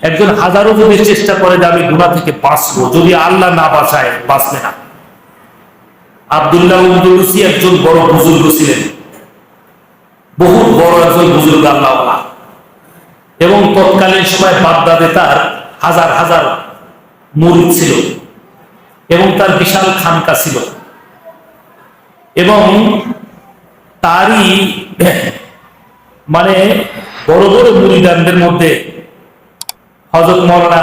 একজন হাজারো যদি চেষ্টা করে যে আমি গুনাহ থেকে বাঁচবো, যদি আল্লাহ না বাঁচায় বাঁচবে না। আব্দুল্লাহ আল-আনদালুসি একজন বড় বুজুর্গ ছিলেন, বহুত বড় একজন বুজুর্গ আল্লাহওয়ালা, এবং তৎকালীন সময় বাগদাদে তার হাজার হাজার মুরিদ ছিল এবং তার বিশাল খানকা ছিল। এবং তারই মানে বড় বড় মুরিদানদের মধ্যে হযরত মাওলানা,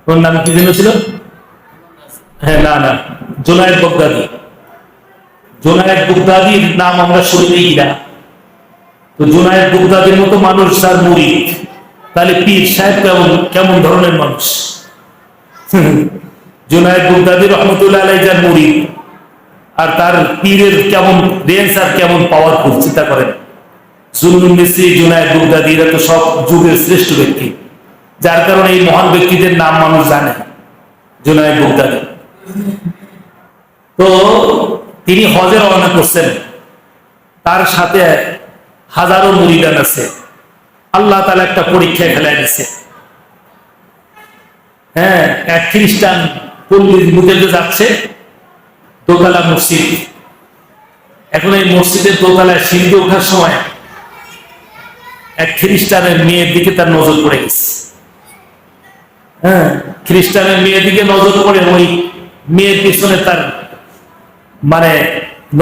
ওর নাম কি যেন ছিল, হ্যাঁ না জুনায়েদ বাগদাদী। জুনায়েদ বাগদাদীর নাম আমরা শুনিনি না। তো জুনায়েদ বাগদাদীর মতো মানুষ যার মুরিদ, তাহলে পীর সাহেব কেমন কেমন ধরনের মানুষ? জুনায়েদ বাগদাদী রহমতুল্লাহ আলাইহি যার মুরিদ, আর তার পীরের কেমন রেঞ্জ আর কেমন পাওয়ারফুল, চিন্তা করেন। জুলনুন মিসরি, জুনায়েদ বাগদাদী, এরা তো সব যুগের শ্রেষ্ঠ ব্যক্তি, যার কারণে এই মহান ব্যক্তিদের নাম মানুষ জানে। জুনায়েদ বাগদাদী তো তিনি হজে রওনা করছেন, তার সাথে হাজারো মুরিদান আছে। আল্লাহ তাআলা একটা পরীক্ষায় ফেলাই দিচ্ছে। হ্যাঁ, এক খ্রিস্টান পল্লীর মধ্যে যাচ্ছে, দোতলা মসজিদ। এখন এই মসজিদের দোতলায় সিঁড়িতে ওঠার সময় এক খ্রিস্টানের মেয়ের দিকে তার নজর পড়ে গেছে। হ্যাঁ, খ্রিস্টানের মেয়ের দিকে নজর পড়ে, ওই মেয়ের পিছনে তার মানে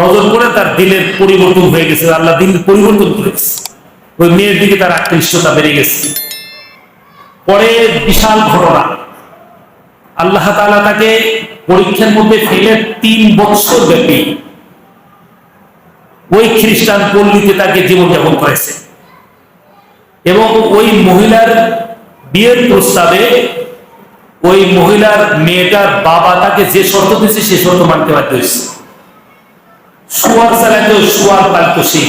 নজর পড়ে তার দিলের পরিবর্তন হয়ে গেছে। আল্লাহ দিল পরিবর্তন করে গেছে, ওই মেয়ের দিকে তার আকৃষ্টতা বেড়ে গেছে। পরে বিশাল ঘটনা, আল্লাহ তাআলা তাকে পরীক্ষার মধ্যে ফেলে 3 বছর ব্যাপী ওই খ্রিস্টান পল্লীতে তাকে জীবনযাপন করেছে। এবং ওই মহিলার বিয়ের প্রস্তাবে ওই মহিলার মেয়েটার বাবা তাকে যে শর্ত দিয়েছে সে শর্ত মানতে বাধ্য হয়েছে। শুয়ার চালাইতো, শুয়ার পালতো সে।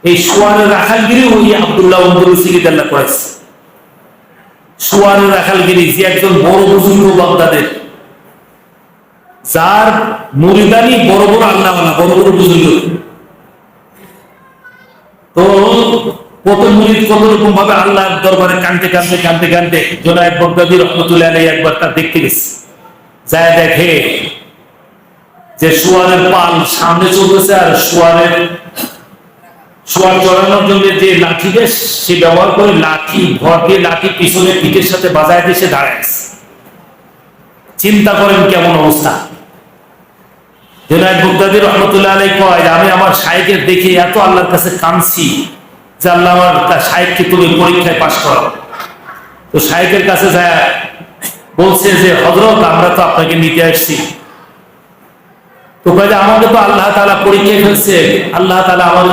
এই শুয়ারের রাখালগিরি ওই আব্দুল্লাহ আল-আনদালুসিকে আল্লাহ করেছে। শুয়ারের রাখালগিরি, যে একজন বড় বুজুর্গ বাগদাদের, যার মুরিদানি বড় বড় আল্লাহওয়ালা, বড় বড় বুজুর্গ। তো কত মুরিদ কত রকম ভাবে আল্লাহর দরবারে কাঁদতে কাঁদতে কাঁদতে কাঁদতে জুনায়েদ বাগদাদী রহমতুল্লাহ আলাইহি একবার তার দেখতে গেছে। যায় দেখে যে শুয়ারের পাল সামনে চলতেছে, আর শুয়ার চড়ানোর জন্য যে লাঠি বেশ সে ব্যবহার করে লাঠি ভর দিয়ে লাঠি পিছনে পিঠের সাথে বাজায় দিয়ে সে দাঁড়ায় আছে। চিন্তা করেন কেমন অবস্থা। জুনায়েদ বাগদাদী রহমতুল্লাহ আলাইহি কয়, আমি আমার শাইখের দেখে এত আল্লাহর কাছে কাঁদছি যে আল্লাহ আমার শাইখকে তুমি পরীক্ষায় পাশ করো। তো শাইখের কাছে যায় বলছে যে হযরত, আমরা তো আপনাকে নিতে আসছি। তো কয় যে আমাকে তো আল্লাহ তাআলা পরীক্ষায় ফেলছে। আল্লাহ তাআলা আমার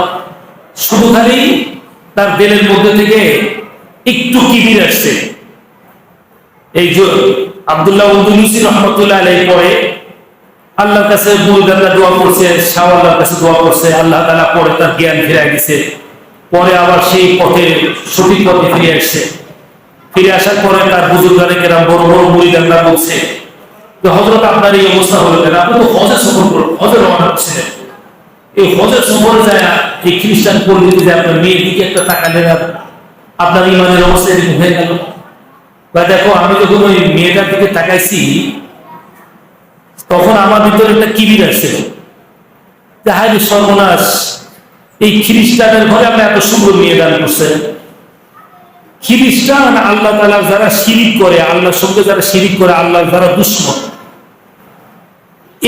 শুধু খালি তার দিলের মধ্যে থেকে একটু কিবির আসছে। এই যে আব্দুল্লাহ আল-আনদালুসি রহমতুল্লাহ আলাইহি পরে আল্লাহর কাছে মুরিদানরা দোয়া করছে, শাহ আল্লাহর কাছে দোয়া করছে, আল্লাহ তাআলা পরে তার জ্ঞান ফিরে দিয়েছে। পরে আবার সেই পথে সঠিক পথে ফিরে আসছে। ফিরে আসার পরে তার বুজুর্গানে কেরাম বড় বড় মুরিদানরা বলছে যে হযরত আপনার এই অবস্থা হলো কেন? আপনি তো হজে সফর করুন, হজে রওনা করছিলেন। এই হজের সফরে যায় এই খ্রিস্টান পল্লীতে যে আপনার মেয়ের দিকে একটা তাকালেন, আপনার ইমানের অবস্থা এরকম হয়ে গেল। বা দেখো, আমি যখন ওই মেয়েটার দিকে তাকাইছি তখন আমার ভিতরে একটা কিবির আসছিল যে হায় রে সর্বনাশ, এই খ্রিস্টানের ঘরে আমরা এত সুন্দর মেয়ে দান করছেন। খ্রিস্টান আল্লাহ তাআলা যারা শিরিক করে, আল্লাহর সঙ্গে যারা শিরিক করে, আল্লাহর যারা দুশমন,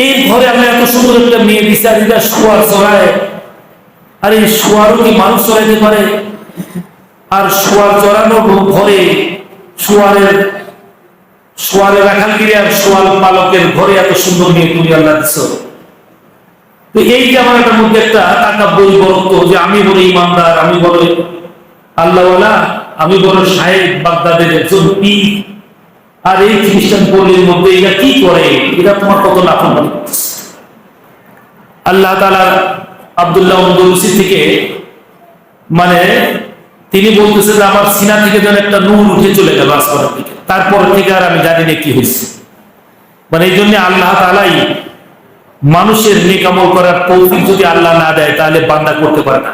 এই ঘরে আমরা এত সুন্দর একটা মেয়ে বিচারিটা শুয়ার চড়ায়। আর এই শুয়ারও কি মানুষ চড়াইতে পারে? আর শুয়ার চড়ানো ঘরে শুয়ারের রাখালগিরি আর শুয়ার পালকের ঘরে এত সুন্দর মেয়ে তুমি আল্লাহ দিচ্ছ। তো এই যে আমার একটা মধ্যে একটা তাকাব্বুরি বরত্ব, যে আমি বড় ইমানদার, আমি বড় আল্লাহওয়ালা, আমি বড় শায়েখ বাগদাদের একজন পীর, আর এই খ্রিস্টান পল্লীর মধ্যে এরা কি করে? এরা তোমার কত লাফালাফি করতেছে। আল্লাহ তাআলা আব্দুল্লাহ আল-আনদালুসি থেকে মানে তিনি বলতেছে যে আমার সিনা থেকে যেন একটা নূর উঠে চলে গেল আসমানের দিকে। তারপর থেকে আর আমি জানি না কি হয়েছে। মানে এই জন্য আল্লাহ তাআলাই মানুষের নেক আমল করার তৌফিক যদি আল্লাহ না দেয় তাহলে বান্দা করতে পারে না।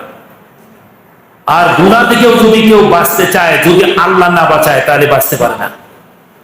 আর গুনাহ থেকেও যদি কেউ বাঁচতে চায়, যদি আল্লাহ না বাঁচায় তাহলে বাঁচতে পারে না।